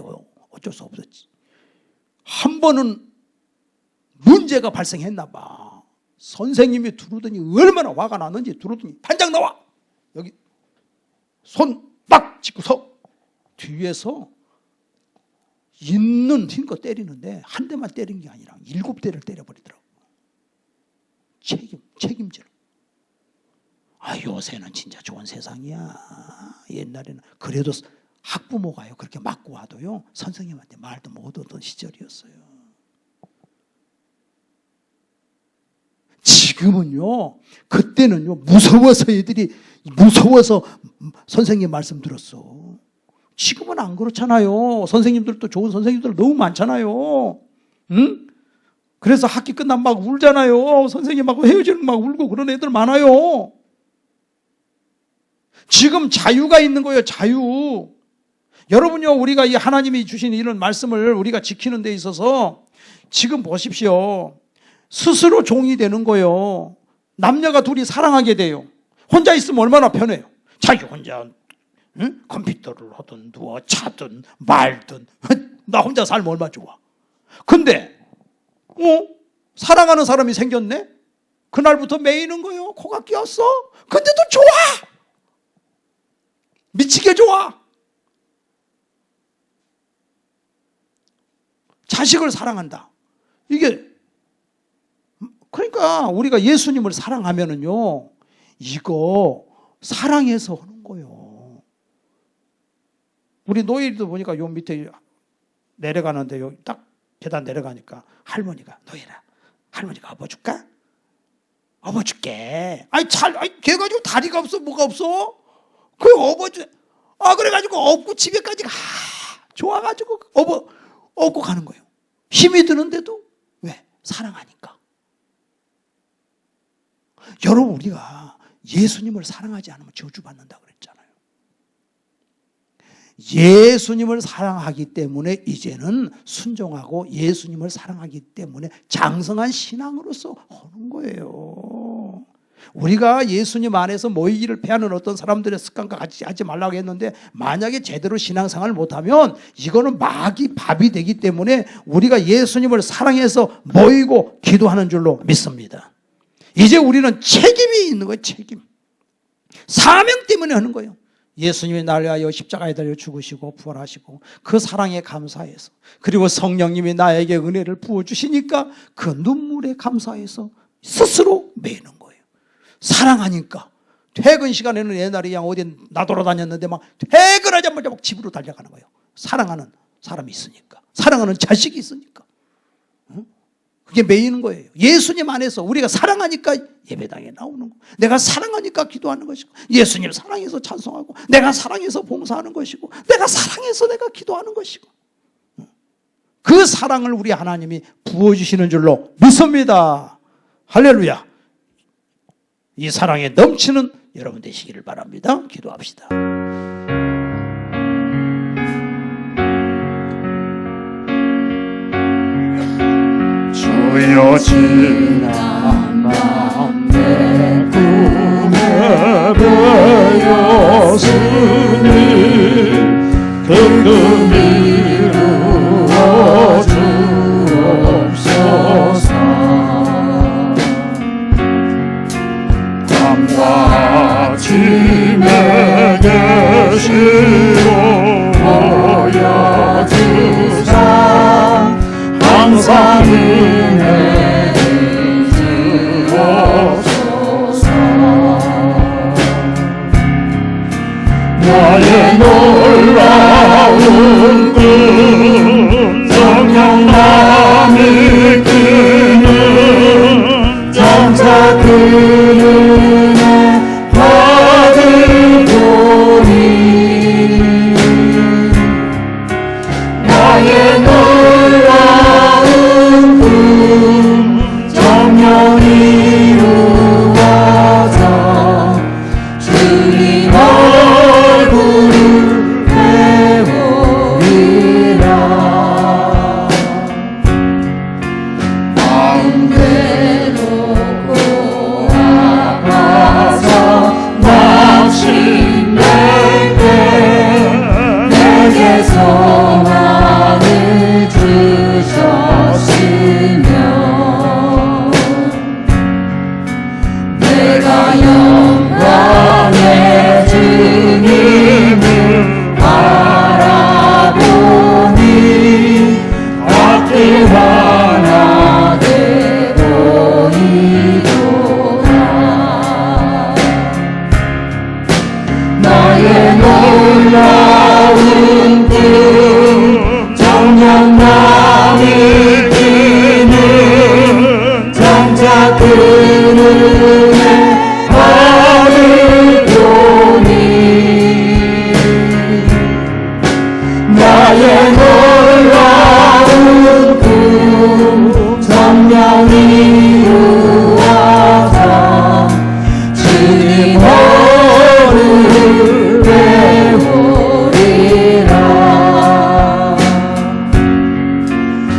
[SPEAKER 1] 어쩔 수 없었지. 한 번은 문제가 발생했나 봐. 선생님이 들어오더니 얼마나 화가 났는지, 들어오더니 반장 나와, 여기 손 딱 짚고서 뒤에서 있는 힘껏 때리는데 한 대만 때린 게 아니라 7대를 때려버리더라고. 책임질. 아, 요새는 진짜 좋은 세상이야. 옛날에는 그래도 학부모가요 그렇게 맞고 와도요 선생님한테 말도 못 얻던 시절이었어요. 지금은요, 그때는요 무서워서 선생님 말씀 들었어. 지금은 안 그렇잖아요. 선생님들도 좋은 선생님들 너무 많잖아요. 응? 그래서 학기 끝나면 막 울잖아요. 선생님하고 헤어지는 막 울고 그런 애들 많아요. 지금 자유가 있는 거예요. 자유. 여러분요, 우리가 이 하나님이 주신 이런 말씀을 우리가 지키는 데 있어서 지금 보십시오. 스스로 종이 되는 거예요. 남녀가 둘이 사랑하게 돼요. 혼자 있으면 얼마나 편해요. 자기 혼자 컴퓨터를 하든 누워 자든 말든 나 혼자 살면 얼마나 좋아. 근데 사랑하는 사람이 생겼네. 그날부터 매이는 거예요. 코가 끼었어. 근데도 좋아. 미치게 좋아. 자식을 사랑한다. 이게 그러니까 우리가 예수님을 사랑하면은요, 이거 사랑해서 하는 거예요. 우리 노예도 보니까 요 밑에 내려가는데 여기 딱 계단 내려가니까 할머니가, 노예라, 할머니가 업어줄까? 업어줄게. 아니 걔 가지고 다리가 없어, 뭐가 없어? 그 업어줘. 그래가지고 업고 집에까지 가. 좋아가지고 업고 가는 거예요. 힘이 드는데도 왜? 사랑하니까. 여러분, 우리가 예수님을 사랑하지 않으면 저주받는다 그랬잖아요. 예수님을 사랑하기 때문에 이제는 순종하고 예수님을 사랑하기 때문에 장성한 신앙으로서 하는 거예요. 우리가 예수님 안에서 모이기를 패하는 어떤 사람들의 습관과 같이 하지 말라고 했는데, 만약에 제대로 신앙생활을 못하면 이거는 마귀 밥이 되기 때문에 우리가 예수님을 사랑해서 모이고 기도하는 줄로 믿습니다. 이제 우리는 책임이 있는 거예요. 책임. 사명 때문에 하는 거예요. 예수님이 나를 위하여 십자가에 달려 죽으시고 부활하시고 그 사랑에 감사해서, 그리고 성령님이 나에게 은혜를 부어주시니까 그 눈물에 감사해서 스스로 매는 거예요. 사랑하니까. 퇴근 시간에는 옛날에 그냥 어디 나돌아다녔는데 막 퇴근하자마자 막 집으로 달려가는 거예요. 사랑하는 사람이 있으니까, 사랑하는 자식이 있으니까. 그게 매이는 거예요. 예수님 안에서 우리가 사랑하니까 예배당에 나오는 거, 내가 사랑하니까 기도하는 것이고, 예수님 사랑해서 찬송하고, 내가 사랑해서 봉사하는 것이고, 내가 사랑해서 내가 기도하는 것이고, 그 사랑을 우리 하나님이 부어주시는 줄로 믿습니다. 할렐루야. 이 사랑에 넘치는 여러분 되시기를 바랍니다. 기도합시다. 주여 지난 밤 내 꿈에 배였으니 긍금 이루어 주옵소서. 밤과 아침에 계시고 보여주사 항상 은혜를 주옵소서. 나의 놀라운 꿈 정령만 이끄는 정사 그 은혜 받으보니 나의 놀라운 꿈 정령 이루어져 주님 얼굴을 배우리라. 마음대로 아파서 낙심될 때 내게 소망을 주셨으며 내가 영광의 주님을 바라보니 앞길 환하게 보이도다. 나의 놀라운 꿈 정령만 이끄는 정작 그 은혜 받으려니 나의 놀라운 꿈 정령 이루어져 주님 얼굴을 배우리라.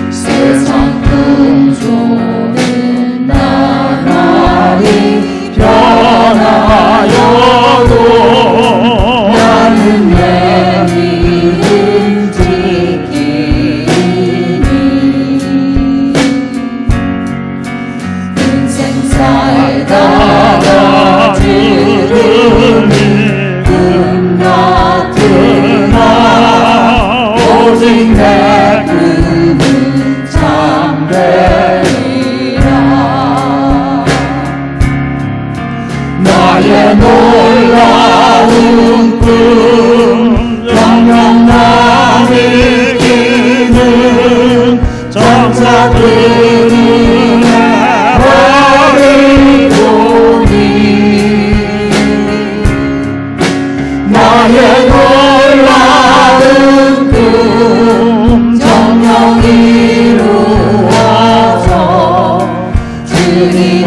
[SPEAKER 1] 세상 풍조는 나날이 변하여도 나는 내 믿음 지키니 인생 살다가 주름이 끝났으나 오직 내 꿈은 참되리라. 나의 놀라운 꿈 정령만 이끄는 정사 그 은혜 받으려니 나의 놀라운 꿈 정령 이루어져 주님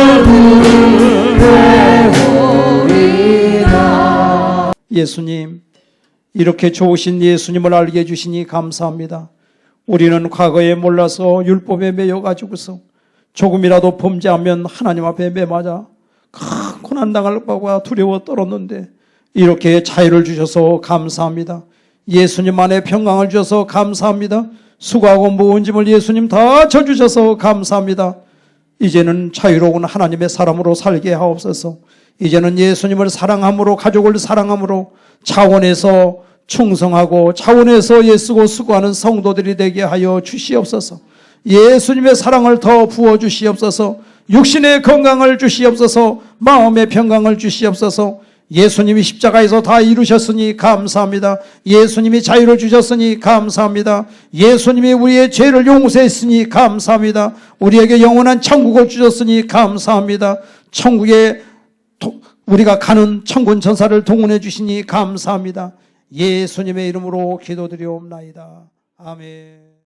[SPEAKER 1] 얼굴을 배우리라. 예수님, 이렇게 좋으신 예수님을 알게 해주시니 감사합니다. 우리는 과거에 몰라서 율법에 매여가지고서 조금이라도 범죄하면 하나님 앞에 매맞아 큰 고난 당할까봐 두려워 떨었는데 이렇게 자유를 주셔서 감사합니다. 예수님 안에 평강을 주셔서 감사합니다. 수고하고 무거운 짐을 예수님 다 져주셔서 감사합니다. 이제는 자유로운 하나님의 사람으로 살게 하옵소서. 이제는 예수님을 사랑함으로, 가족을 사랑함으로 차원에서 충성하고 차원에서 예수고 수고하는 성도들이 되게 하여 주시옵소서. 예수님의 사랑을 더 부어주시옵소서. 육신의 건강을 주시옵소서. 마음의 평강을 주시옵소서. 예수님이 십자가에서 다 이루셨으니 감사합니다. 예수님이 자유를 주셨으니 감사합니다. 예수님이 우리의 죄를 용서했으니 감사합니다. 우리에게 영원한 천국을 주셨으니 감사합니다. 천국에 우리가 가는 천군 천사를 동원해 주시니 감사합니다. 예수님의 이름으로 기도드리옵나이다. 아멘.